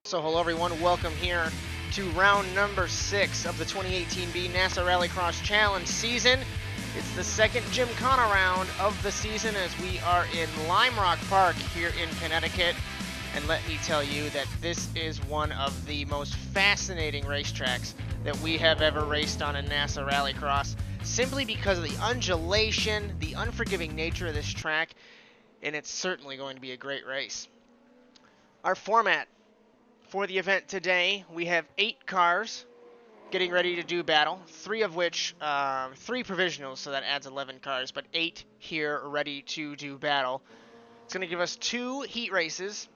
So hello everyone, welcome here to round number 6 of the 2018B NASA RallyCross Challenge season. It's the second gymkhana round of the season as we are in Lime Rock Park here in Connecticut. And let me tell you that this is one of the most fascinating racetracks that we have ever raced on in NASA RallyCross, simply because of the undulation, the unforgiving nature of this track, and it's certainly going to be a great race. Our format for the event today, we have 8 cars getting ready to do battle, 3 of which, 3 provisionals, so that adds 11 cars, but 8 here ready to do battle. It's going to give us 2 heat races,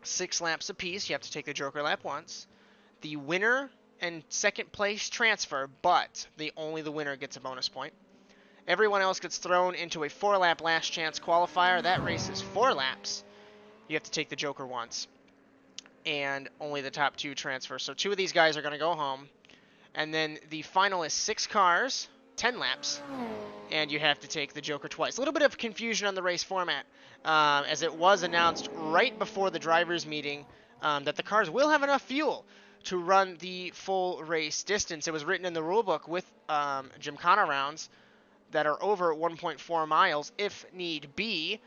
6 laps apiece. You have to take the Joker lap once. The winner and second place transfer, but only the winner gets a bonus point. Everyone else gets thrown into a 4-lap last chance qualifier. That race is 4 laps. You have to take the Joker once, and only the top 2 transfer. So 2 of these guys are going to go home. And then the final is 6 cars, 10 laps, and you have to take the Joker twice. A little bit of confusion on the race format, as it was announced right before the drivers' meeting that the cars will have enough fuel to run the full race distance. It was written in the rulebook with gymkhana rounds that are over 1.4 miles. If need be,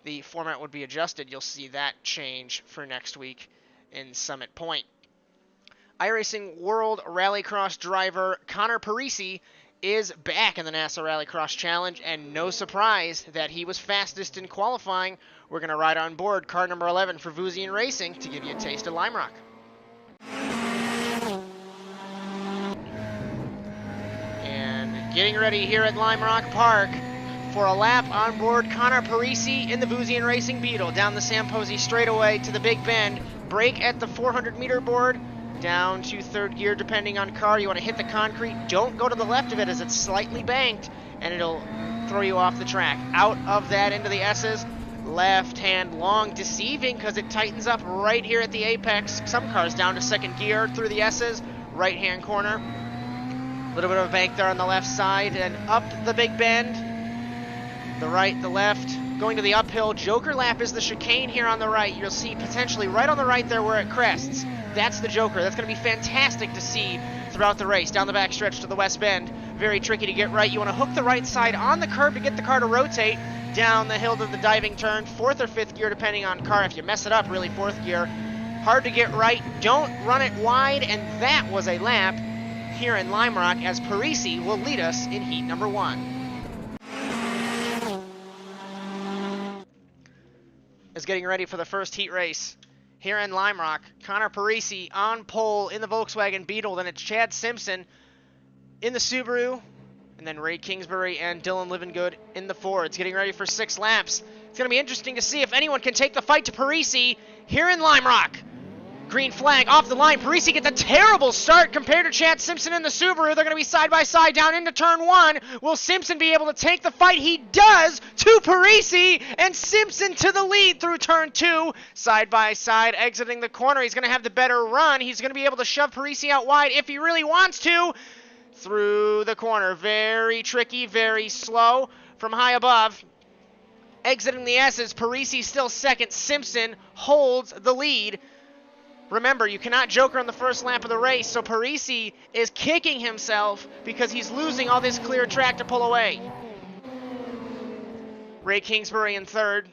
the format would be adjusted. You'll see that change for next week in Summit Point. iRacing World Rallycross driver Connor Parisi is back in the NASA Rallycross Challenge, and no surprise that he was fastest in qualifying. We're going to ride on board car number 11 for Vuzian Racing to give you a taste of Lime Rock. And getting ready here at Lime Rock Park for a lap on board Connor Parisi in the Vuzian Racing Beetle down the Samposi straightaway to the Big Bend. Brake at the 400-meter board, down to 3rd gear depending on car. You want to hit the concrete. Don't go to the left of it as it's slightly banked, and it'll throw you off the track. Out of that into the S's. Left hand long, deceiving because it tightens up right here at the apex. Some cars down to 2nd gear through the S's. Right hand corner. A little bit of a bank there on the left side, and up the Big Bend. The right, the left. Going to the uphill. Joker lap is the chicane here on the right. You'll see potentially right on the right there where it crests. That's the Joker. That's going to be fantastic to see throughout the race. Down the back stretch to the West Bend. Very tricky to get right. You want to hook the right side on the curb to get the car to rotate. Down the hill to the diving turn. 4th or 5th gear depending on car. If you mess it up, really 4th gear. Hard to get right. Don't run it wide. And that was a lap here in Lime Rock as Parisi will lead us in heat number 1. Is getting ready for the first heat race here in Lime Rock. Connor Parisi on pole in the Volkswagen Beetle. Then it's Chad Simpson in the Subaru. And then Ray Kingsbury and Dylan Livengood in the Fords. Getting ready for 6 laps. It's going to be interesting to see if anyone can take the fight to Parisi here in Lime Rock. Green flag off the line. Parisi gets a terrible start compared to Chad Simpson in the Subaru. They're going to be side by side down into turn 1. Will Simpson be able to take the fight? He does to Parisi, and Simpson to the lead through turn 2. Side by side exiting the corner. He's going to have the better run. He's going to be able to shove Parisi out wide if he really wants to. Through the corner. Very tricky, very slow from high above. Exiting the S's. Parisi still second. Simpson holds the lead. Remember, you cannot joker on the first lap of the race, so Parisi is kicking himself because he's losing all this clear track to pull away. Ray Kingsbury in 3rd,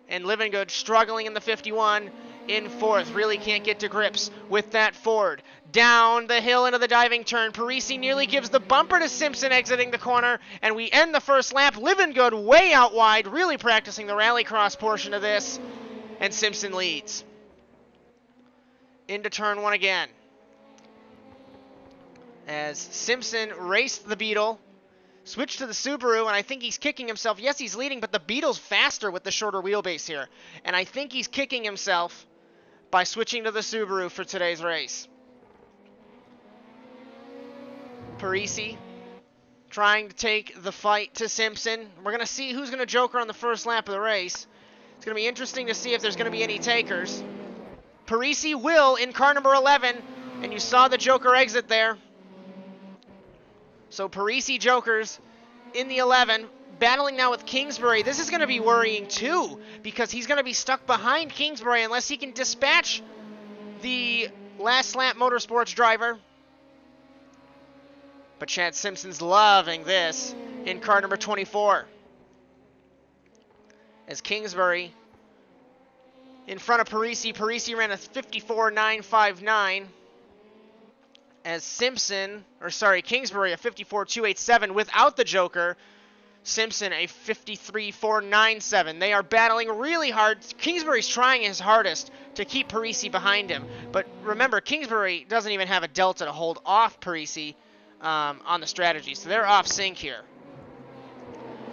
and Livengood struggling in the 51 in 4th. Really can't get to grips with that Ford. Down the hill into the diving turn. Parisi nearly gives the bumper to Simpson exiting the corner, and we end the first lap. Livengood way out wide, really practicing the rallycross portion of this, and Simpson leads. Into turn 1 again. As Simpson raced the Beetle, switched to the Subaru, and I think he's kicking himself. Yes, he's leading, but the Beetle's faster with the shorter wheelbase here. And I think he's kicking himself by switching to the Subaru for today's race. Parisi trying to take the fight to Simpson. We're going to see who's going to joker on the first lap of the race. It's going to be interesting to see if there's going to be any takers. Parisi will in car number 11, and you saw the Joker exit there. So Parisi jokers in the 11, battling now with Kingsbury. This is going to be worrying too, because he's going to be stuck behind Kingsbury unless he can dispatch the Last Lap Motorsports driver. But Chad Simpson's loving this in car number 24. As Kingsbury in front of Parisi. Parisi ran a 54.959. As Kingsbury a 54.287 without the Joker. Simpson a 53.497. They are battling really hard. Kingsbury's trying his hardest to keep Parisi behind him. But remember, Kingsbury doesn't even have a delta to hold off Parisi on the strategy. So they're off sync here.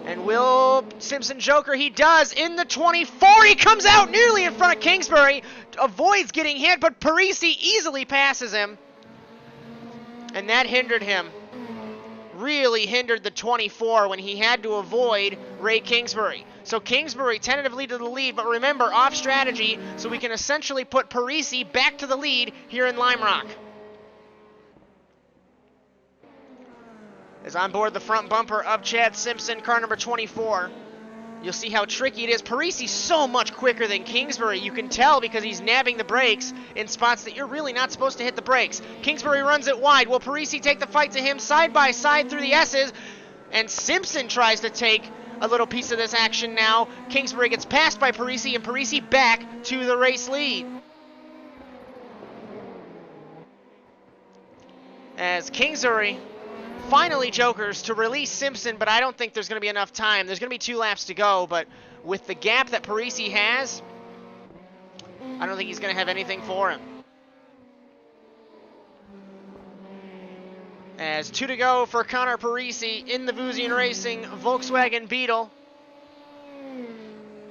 And will Simpson Joker? He does in the 24. He comes out nearly in front of Kingsbury. Avoids getting hit, but Parisi easily passes him. And that hindered him. Really hindered the 24 when he had to avoid Ray Kingsbury. So Kingsbury tentatively to the lead, but remember, off strategy, so we can essentially put Parisi back to the lead here in Lime Rock. As on board the front bumper of Chad Simpson, car number 24. You'll see how tricky it is. Parisi's so much quicker than Kingsbury. You can tell because he's nabbing the brakes in spots that you're really not supposed to hit the brakes. Kingsbury runs it wide. Will Parisi take the fight to him side by side through the S's? And Simpson tries to take a little piece of this action now. Kingsbury gets passed by Parisi, and Parisi back to the race lead. As Kingsbury finally jokers to release Simpson, but I don't think there's going to be enough time. There's going to be 2 laps to go, but with the gap that Parisi has, I don't think he's going to have anything for him. As 2 to go for Connor Parisi in the Vuzian Racing Volkswagen Beetle.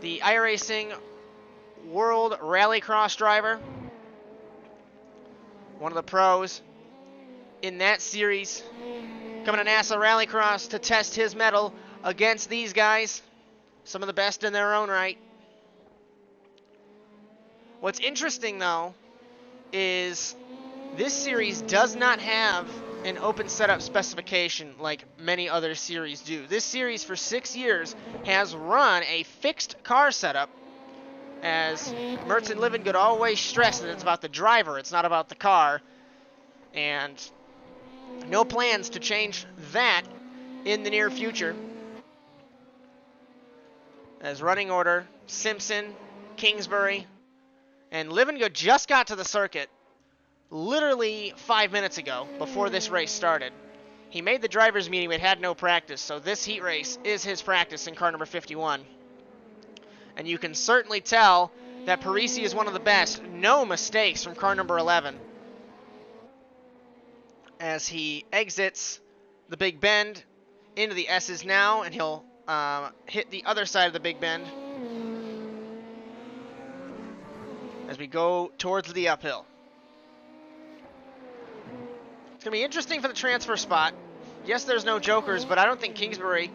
The iRacing World RallyCross driver. One of the pros in that series. Coming to NASA RallyCross to test his mettle against these guys. Some of the best in their own right. What's interesting, though, is this series does not have an open setup specification like many other series do. This series, for 6 years, has run a fixed car setup, as Mertz and Livengood always stress that it's about the driver, it's not about the car. And no plans to change that in the near future. As running order, Simpson, Kingsbury, and Livengood just got to the circuit literally 5 minutes ago before this race started. He made the driver's meeting but had no practice, so this heat race is his practice in car number 51. And you can certainly tell that Parisi is one of the best. No mistakes from car number 11. As he exits the Big Bend into the S's now, and he'll hit the other side of the Big Bend as we go towards the uphill. It's going to be interesting for the transfer spot. Yes, there's no jokers, but I don't think Kingsbury,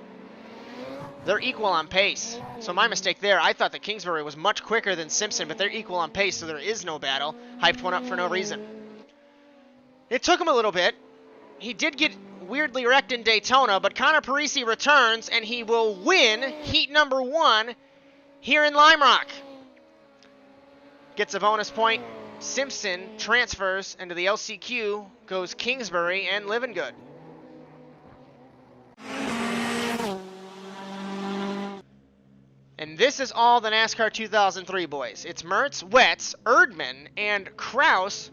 they're equal on pace. So my mistake there. I thought that Kingsbury was much quicker than Simpson, but they're equal on pace, so there is no battle. Hyped one up for no reason. It took him a little bit. He did get weirdly wrecked in Daytona, but Connor Parisi returns, and he will win heat number 1 here in Lime Rock. Gets a bonus point. Simpson transfers into the LCQ, goes Kingsbury and Livengood. And this is all the NASCAR 2003, boys. It's Mertz, Wetz, Erdman, and Kraus.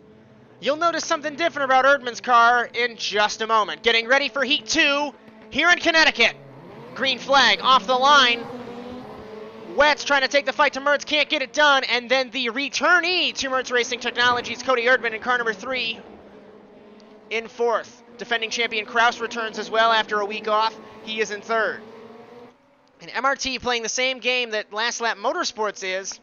You'll notice something different about Erdman's car in just a moment. Getting ready for Heat 2 here in Connecticut. Green flag off the line. Wetz trying to take the fight to Mertz, can't get it done. And then the returnee to Mertz Racing Technologies, Cody Erdman in car number 3 in 4th. Defending champion Kraus returns as well after a week off. He is in 3rd. And MRT playing the same game that Last Lap Motorsports is,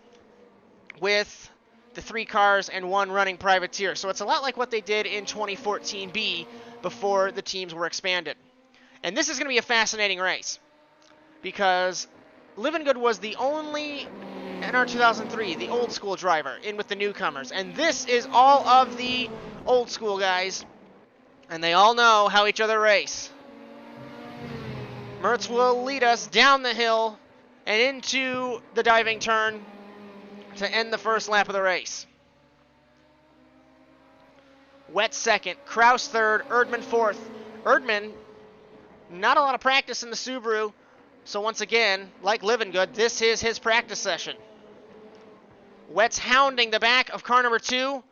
with the 3 cars and 1 running privateer. So it's a lot like what they did in 2014B before the teams were expanded. And this is going to be a fascinating race, because Livengood was the only NR 2003, the old school driver, in with the newcomers. And this is all of the old school guys, and they all know how each other race. Mertz will lead us down the hill and into the diving turn to end the first lap of the race. Wetz second, Kraus third, Erdman fourth. Erdman, not a lot of practice in the Subaru, so once again, like Living Good, this is his practice session. Wetz hounding the back of car number 2,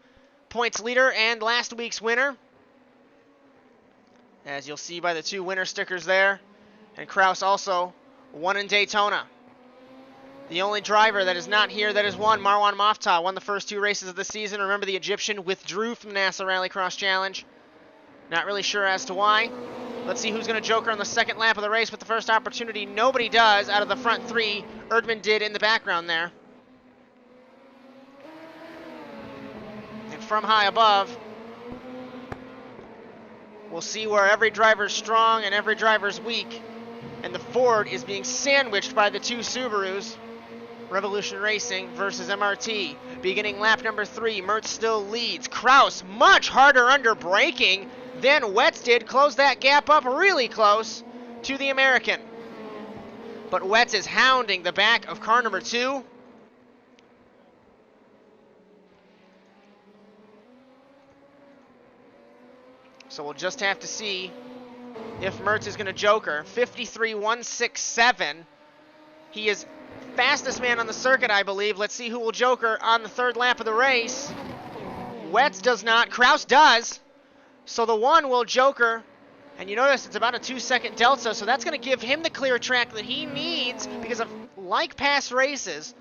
points leader and last week's winner, as you'll see by the 2 winner stickers there. And Kraus also won in Daytona. The only driver that is not here that has won, Marwan Mafta, won the first 2 races of the season. Remember, the Egyptian withdrew from the NASA Rallycross Challenge. Not really sure as to why. Let's see who's going to joker on the second lap of the race with the first opportunity. Nobody does out of the front 3. Erdman did in the background there. And from high above, we'll see where every driver's strong and every driver's weak. And the Ford is being sandwiched by the 2 Subarus. Revolution Racing versus MRT. Beginning lap number 3, Mertz still leads. Kraus much harder under braking than Wetz did. Closed that gap up really close to the American. But Wetz is hounding the back of car number 2. So we'll just have to see if Mertz is going to joker. 53.167. He is fastest man on the circuit, I believe. Let's see who will joker on the third lap of the race. Wetz does not. Kraus does. So the 1 will joker. And you notice it's about a 2-second delta, so that's going to give him the clear track that he needs because of, like past races,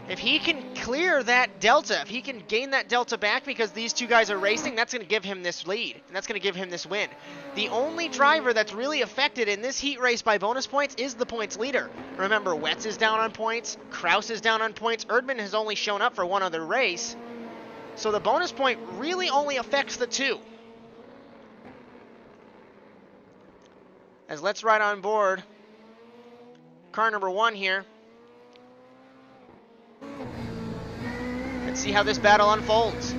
if he can clear that delta, if he can gain that delta back because these 2 guys are racing, that's going to give him this lead, and that's going to give him this win. The only driver that's really affected in this heat race by bonus points is the points leader. Remember, Wetz is down on points, Kraus is down on points, Erdman has only shown up for 1 other race, so the bonus point really only affects the 2. As let's ride on board car number 1 here. Let's see how this battle unfolds.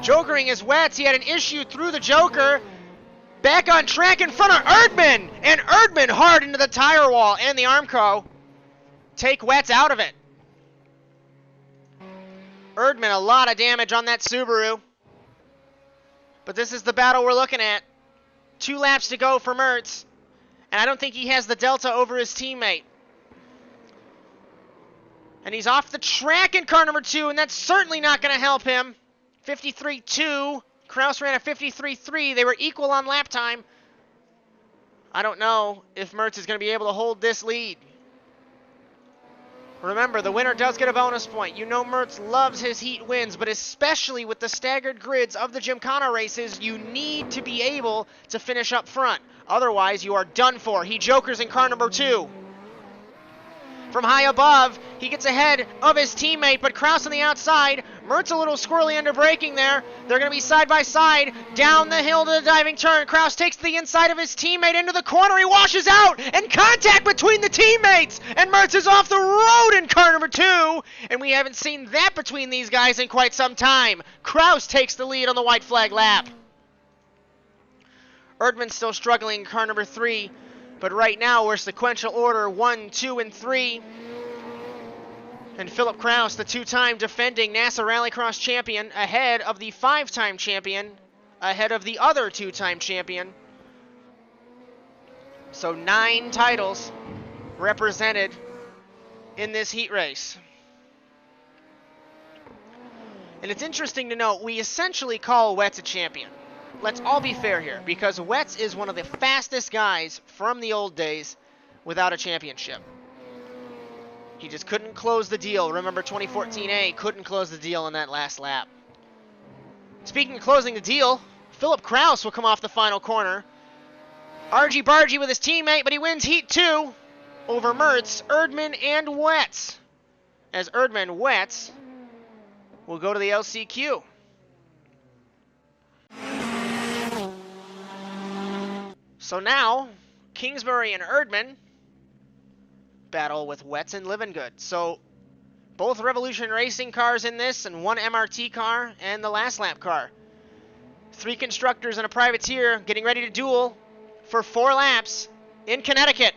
Jokering is Wetz. He had an issue through the joker. Back on track in front of Erdman. And Erdman hard into the tire wall and the Armco. Take Wetz out of it. Erdman, a lot of damage on that Subaru. But this is the battle we're looking at. 2 laps to go for Mertz. And I don't think he has the delta over his teammate. And he's off the track in car number 2, and that's certainly not going to help him. 53.2. Kraus ran a 53.3. They were equal on lap time. I don't know if Mertz is going to be able to hold this lead. Remember, the winner does get a bonus point. You know Mertz loves his heat wins, but especially with the staggered grids of the Gymkhana races, you need to be able to finish up front. Otherwise, you are done for. He jokers in car number 2. From high above, he gets ahead of his teammate, but Kraus on the outside. Mertz a little squirrely under braking there. They're going to be side by side down the hill to the diving turn. Kraus takes the inside of his teammate into the corner. He washes out, and contact between the teammates. And Mertz is off the road in car number 2. And we haven't seen that between these guys in quite some time. Kraus takes the lead on the white flag lap. Erdman still struggling in car number 3. But right now, we're sequential order 1, 2, and 3. And Philip Kraus, the 2-time defending NASA Rallycross champion, ahead of the 5-time champion, ahead of the other 2-time champion. So 9 titles represented in this heat race. And it's interesting to note, we essentially call Wetz a champion. Let's all be fair here, because Wetz is one of the fastest guys from the old days without a championship. He just couldn't close the deal. Remember 2014A, couldn't close the deal in that last lap. Speaking of closing the deal, Philip Kraus will come off the final corner. Argy-bargy with his teammate, but he wins Heat 2 over Mertz, Erdman, and Wetz. As Erdman, Wetz will go to the LCQ. So now, Kingsbury and Erdman battle with Wetz and Living Good. So both Revolution Racing cars in this, and 1 MRT car and the last lap car. 3 constructors and a privateer getting ready to duel for 4 laps in Connecticut.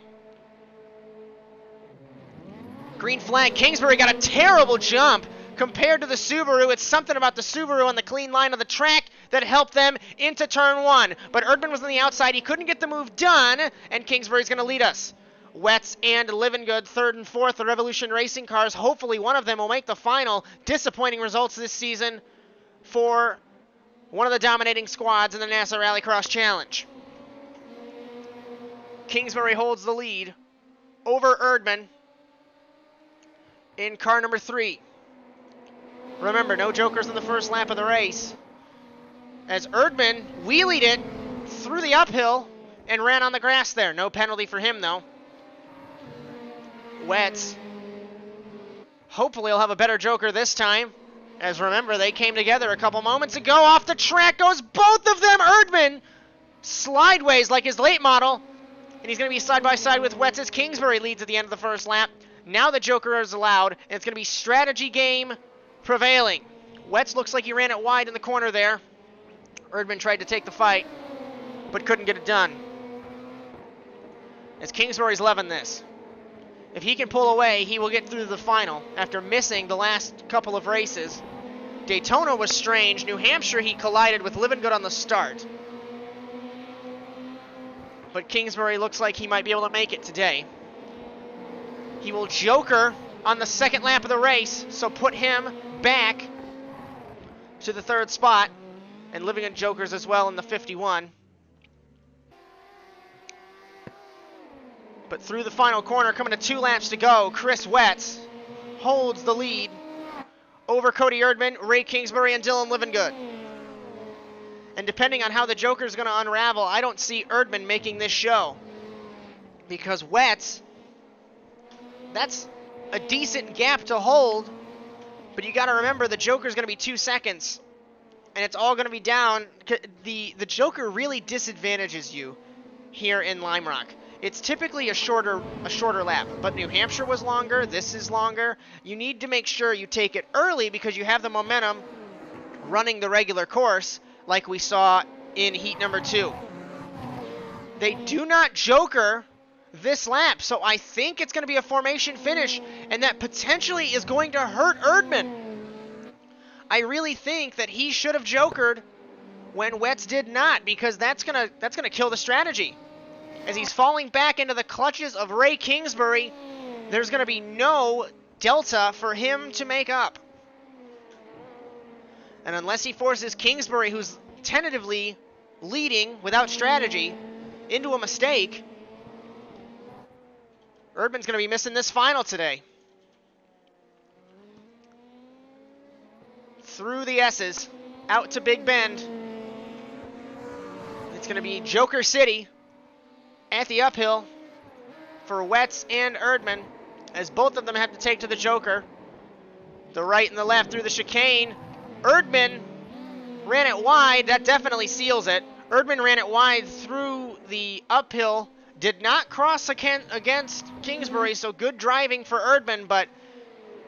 Green flag. Kingsbury got a terrible jump compared to the Subaru. It's something about the Subaru on the clean line of the track that helped them into turn 1. But Erdman was on the outside. He couldn't get the move done, and Kingsbury's going to lead us. Wetz and Livingood, 3rd and 4th, the Revolution Racing cars. Hopefully one of them will make the final. Disappointing results this season for one of the dominating squads in the NASA Rallycross Challenge. Kingsbury holds the lead over Erdman in car number 3. Remember, no jokers in the first lap of the race, as Erdman wheelied it through the uphill and ran on the grass there. No penalty for him, though. Wetz, hopefully he'll have a better joker this time, as remember, they came together a couple moments ago. Off the track goes both of them. Erdman slideways like his late model, and he's going to be side by side with Wetz as Kingsbury leads at the end of the first lap. Now the joker is allowed, and it's going to be strategy game prevailing. Wetz looks like he ran it wide in the corner there. Erdman tried to take the fight, but couldn't get it done, as Kingsbury's loving this. If he can pull away, he will get through to the final after missing the last couple of races. Daytona was strange. New Hampshire, he collided with Livingood on the start. But Kingsbury looks like he might be able to make it today. He will joker on the second lap of the race, so put him back to the 3rd spot. And Livingood jokers as well in the 51. But through the final corner, coming to 2 laps to go, Chris Wetz holds the lead over Cody Erdman, Ray Kingsbury, and Dylan Livingood. And depending on how the joker is going to unravel, I don't see Erdman making this show. Because Wetz, that's a decent gap to hold, but you got to remember the joker is going to be 2 seconds, and it's all going to be down. The joker really disadvantages you here in Lime Rock. It's typically a shorter lap, but New Hampshire was longer. This is longer. You need to make sure you take it early because you have the momentum running the regular course like we saw in heat number 2. They do not joker this lap, so I think it's going to be a formation finish, and that potentially is going to hurt Erdman. I really think that he should have jokered when Wetz did not, because that's gonna kill the strategy. As he's falling back into the clutches of Ray Kingsbury, there's going to be no delta for him to make up. And unless he forces Kingsbury, who's tentatively leading without strategy, into a mistake, Erdman's going to be missing this final today. Through the S's, out to Big Bend. It's going to be Joker City at the uphill for Wetz and Erdman, as both of them have to take to the joker. The right and the left through the chicane. Erdman ran it wide. That definitely seals it. Erdman ran it wide through the uphill. Did not cross against Kingsbury, so good driving for Erdman, but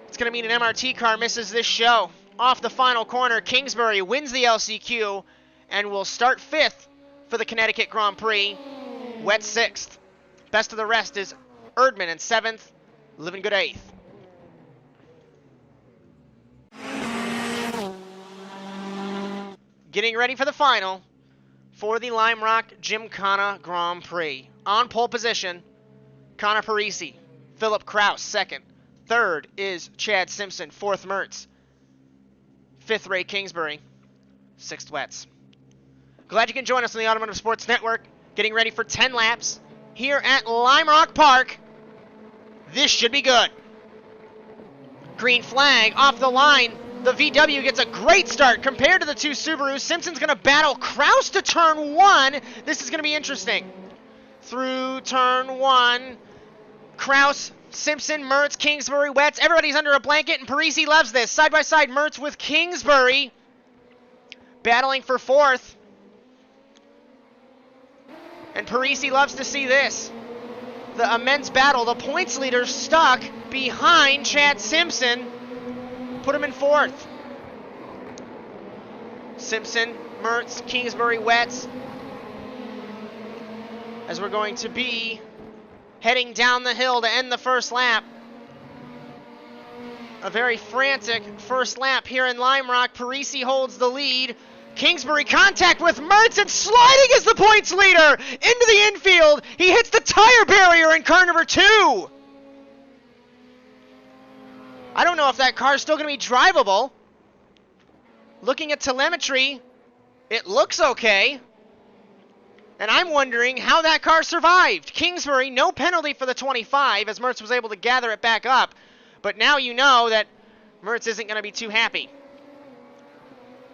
it's going to mean an MRT car misses this show. Off the final corner, Kingsbury wins the LCQ and will start 5th for the Connecticut Grand Prix. Wetz 6th. Best of the rest is Erdman in 7th, Livingood 8th. Getting ready for the final for the Lime Rock Gymkhana Grand Prix. On pole position, Connor Parisi. Philip Kraus, 2nd. 3rd is Chad Simpson. 4th, Mertz. 5th, Ray Kingsbury. 6th, Wetz. Glad you can join us on the Automotive Sports Network. Getting ready for 10 laps here at Lime Rock Park. This should be good. Green flag off the line. The VW gets a great start compared to the 2 Subarus. Simpson's going to battle Kraus to turn 1. This is going to be interesting. Through turn 1, Kraus, Simpson, Mertz, Kingsbury, Wetz. Everybody's under a blanket, and Parisi loves this. Side by side, Mertz with Kingsbury battling for 4th. And Parisi loves to see this. The immense battle. The points leader stuck behind Chad Simpson. Put him in 4th. Simpson, Mertz, Kingsbury, Wetz. As we're going to be heading down the hill to end the first lap. A very frantic first lap here in Lime Rock. Parisi holds the lead. Kingsbury contact with Mertz and sliding as the points leader into the infield. He hits the tire barrier in car number 2. I don't know if that car is still going to be drivable. Looking at telemetry, it looks okay. And I'm wondering how that car survived. Kingsbury, no penalty for the 25 as Mertz was able to gather it back up. But now you know that Mertz isn't going to be too happy.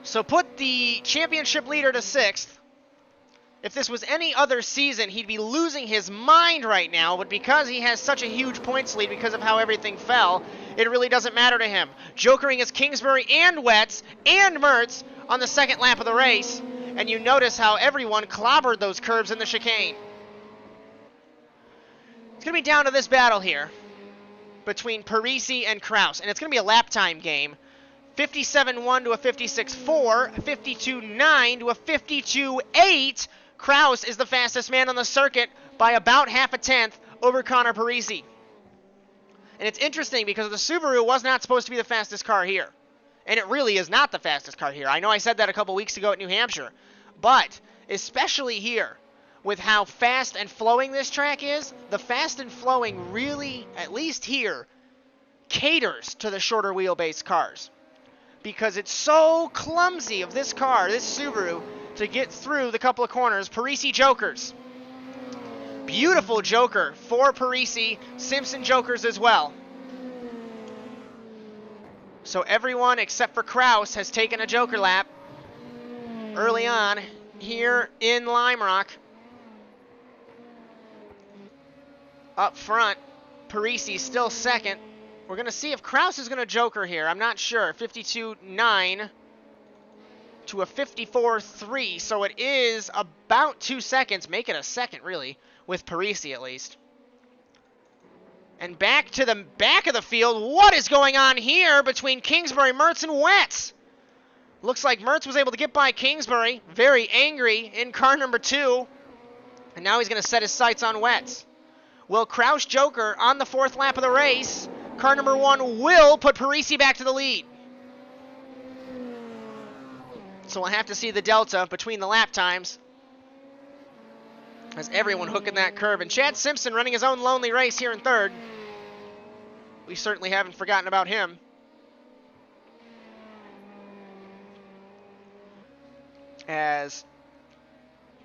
So put the championship leader to 6th. If this was any other season, he'd be losing his mind right now. But because he has such a huge points lead because of how everything fell, it really doesn't matter to him. Jokering is Kingsbury and Wetz and Mertz on the second lap of the race. And you notice how everyone clobbered those curves in the chicane. It's going to be down to this battle here between Parisi and Kraus. And it's going to be a lap time game. 57.1 to a 56.4, 52.9 to a 52.8. Kraus is the fastest man on the circuit by about half a tenth over Connor Parisi. And it's interesting because the Subaru was not supposed to be the fastest car here. And it really is not the fastest car here. I know I said that a couple weeks ago at New Hampshire. But, especially here, with how fast and flowing this track is, the fast and flowing really, at least here, caters to the shorter wheelbase cars. Because it's so clumsy of this car, this Subaru, to get through the couple of corners. Parisi jokers. Beautiful joker for Parisi. Simpson jokers as well. So everyone except for Kraus has taken a joker lap early on here in Lime Rock. Up front, Parisi still second. We're going to see if Kraus is going to joker here. I'm not sure. 52.9 to a 54.3. So it is about 2 seconds. Make it a second, really, with Parisi at least. And back to the back of the field. What is going on here between Kingsbury, Mertz, and Wetz? Looks like Mertz was able to get by Kingsbury. Very angry in car number 2. And now he's going to set his sights on Wetz. Will Kraus joker on the 4th lap of the race? Car number 1 will put Parisi back to the lead. So we'll have to see the delta between the lap times. As everyone hooking that curve. And Chad Simpson running his own lonely race here in 3rd. We certainly haven't forgotten about him. As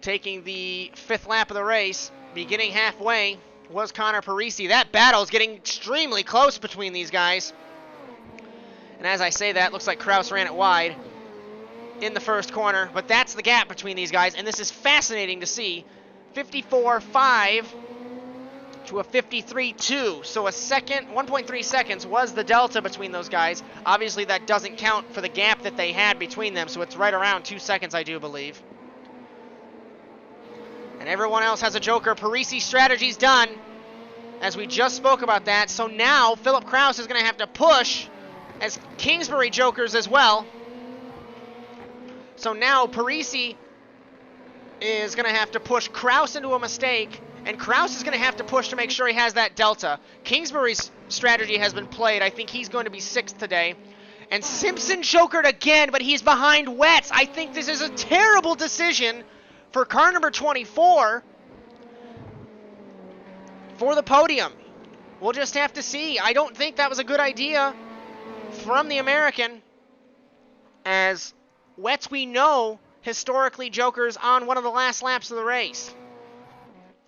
taking the 5th lap of the race, beginning halfway, was Connor Parisi. That battle is getting extremely close between these guys. And as I say that, looks like Kraus ran it wide in the first corner. But that's the gap between these guys, and this is fascinating to see. 54.5 to a 53.2. So a second, 1.3 seconds was the delta between those guys. Obviously, that doesn't count for the gap that they had between them, so it's right around 2 seconds, I do believe. And everyone else has a joker. Parisi's strategy's done, as we just spoke about that. So now Philip Kraus is going to have to push as Kingsbury jokers as well. So now Parisi is going to have to push Kraus into a mistake, and Kraus is going to have to push to make sure he has that delta. Kingsbury's strategy has been played. I think he's going to be 6th today. And Simpson jokered again, but he's behind Wetz. I think this is a terrible decision for car number 24 for the podium. We'll just have to see. I don't think that was a good idea from the American, as Wetz, we know, historically jokers on one of the last laps of the race.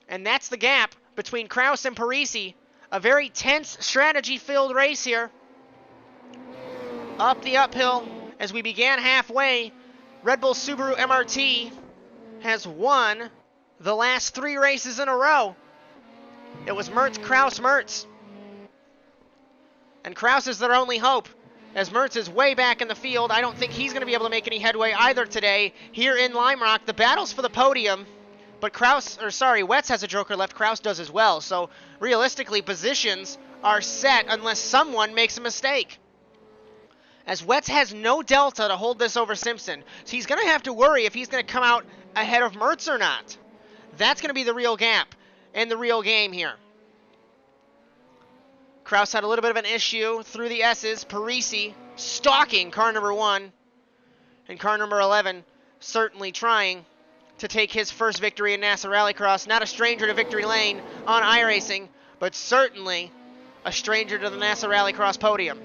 And that's the gap between Kraus and Parisi. A very tense, strategy-filled race here. Up the uphill as we began halfway. Red Bull Subaru MRT has won the last 3 races in a row. It was Mertz, Kraus, Mertz. And Kraus is their only hope, as Mertz is way back in the field. I don't think he's going to be able to make any headway either today here in Lime Rock. The battle's for the podium, but Wetz has a joker left. Kraus does as well. So realistically, positions are set unless someone makes a mistake, as Wetz has no delta to hold this over Simpson. So he's going to have to worry if he's going to come out ahead of Mertz or not. That's going to be the real gap and the real game here. Kraus had a little bit of an issue through the S's. Parisi stalking car number 1. And car number 11 certainly trying to take his first victory in NASA Rallycross. Not a stranger to victory lane on iRacing, but certainly a stranger to the NASA Rallycross podium.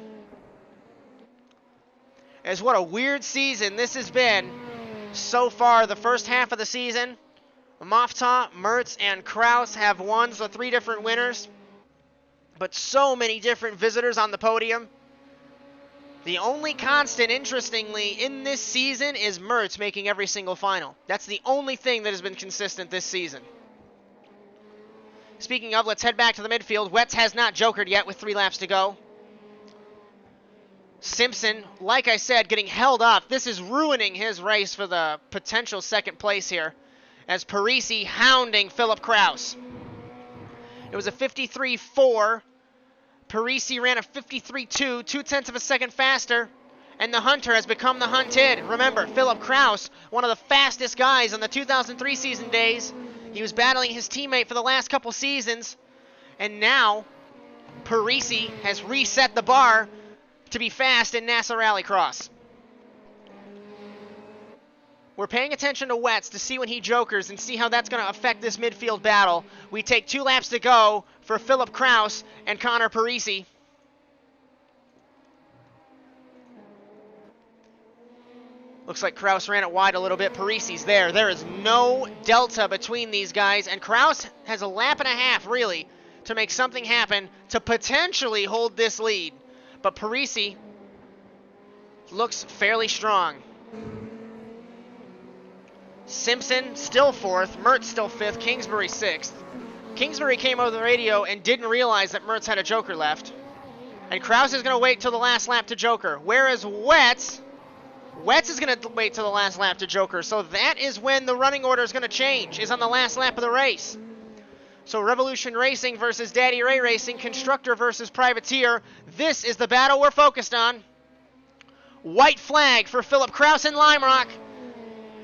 As what a weird season this has been so far. The first half of the season, Mofta, Mertz, and Kraus have won, so 3 different winners. But so many different visitors on the podium. The only constant, interestingly, in this season is Mertz making every single final. That's the only thing that has been consistent this season. Speaking of, let's head back to the midfield. Wetz has not jokered yet with 3 laps to go. Simpson, like I said, getting held up. This is ruining his race for the potential second place here, as Parisi hounding Philip Kraus. It was a 53.4. Parisi ran a 53.2, 0.2 of a second faster, and the hunter has become the hunted. Remember, Philip Kraus, one of the fastest guys on the 2003 season days. He was battling his teammate for the last couple seasons, and now Parisi has reset the bar to be fast in NASA Rallycross. We're paying attention to Wetz to see when he jokers and see how that's going to affect this midfield battle. We take 2 laps to go for Philip Kraus and Connor Parisi. Looks like Kraus ran it wide a little bit. Parisi's there. There is no delta between these guys, and Kraus has a lap and a half, really, to make something happen to potentially hold this lead. But Parisi looks fairly strong. Simpson still 4th, Mertz still 5th, Kingsbury 6th. Kingsbury came over the radio and didn't realize that Mertz had a joker left. And Kraus is going to wait till the last lap to joker. Whereas Wetz is going to wait till the last lap to joker. So that is when the running order is going to change, is on the last lap of the race. So Revolution Racing versus Daddy Ray Racing, Constructor versus Privateer. This is the battle we're focused on. White flag for Philip Kraus in Lime Rock.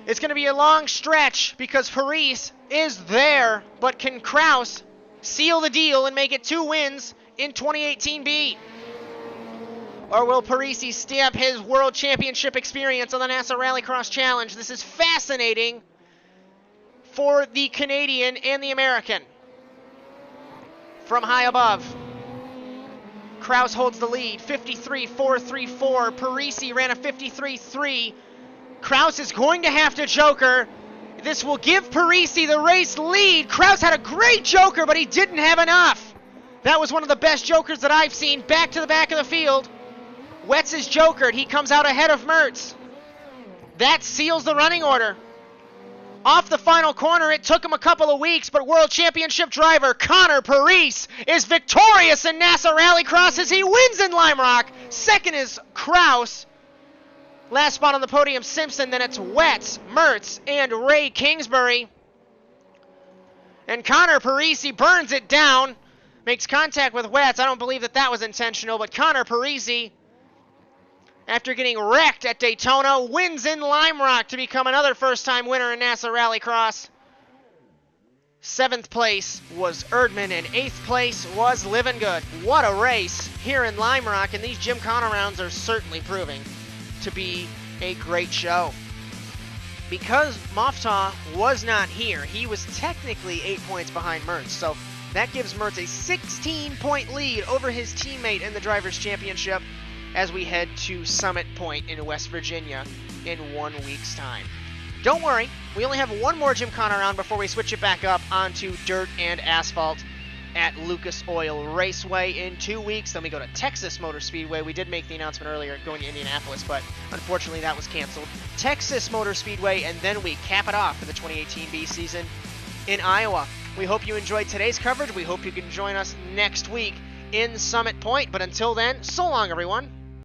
It's going to be a long stretch because Paris is there, but can Kraus seal the deal and make it 2 wins in 2018B? Or will Parisi stamp his World Championship experience on the NASA Rallycross Challenge? This is fascinating for the Canadian and the American. From high above, Kraus holds the lead, 53.434. Parisi ran a 53.3. Kraus is going to have to joker. This will give Parisi the race lead. Kraus had a great joker, but he didn't have enough. That was one of the best jokers that I've seen. Back to the back of the field. Wetz is jokered. He comes out ahead of Mertz. That seals the running order. Off the final corner, it took him a couple of weeks, but World Championship driver Connor Paris is victorious in NASA Rallycross as he wins in Lime Rock. Second is Kraus. Last spot on the podium, Simpson. Then it's Wetz, Mertz, and Ray Kingsbury. And Connor Parisi burns it down. Makes contact with Wetz. I don't believe that was intentional, but Connor Parisi, after getting wrecked at Daytona, wins in Lime Rock to become another first-time winner in NASA Rallycross. 7th place was Erdman, and 8th place was Living Good. What a race here in Lime Rock, and these Gymkhana rounds are certainly proving to be a great show. Because Mofta was not here, he was technically 8 points behind Mertz, so that gives Mertz a 16-point lead over his teammate in the Drivers' Championship as we head to Summit Point in West Virginia in 1 week's time. Don't worry, we only have one more Gymkhana round before we switch it back up onto dirt and asphalt at Lucas Oil Raceway in 2 weeks. Then we go to Texas Motor Speedway. We did make the announcement earlier going to Indianapolis, but unfortunately that was canceled. Texas Motor Speedway, and then we cap it off for the 2018B season in Iowa. We hope you enjoyed today's coverage. We hope you can join us next week in Summit Point. But until then, so long, everyone.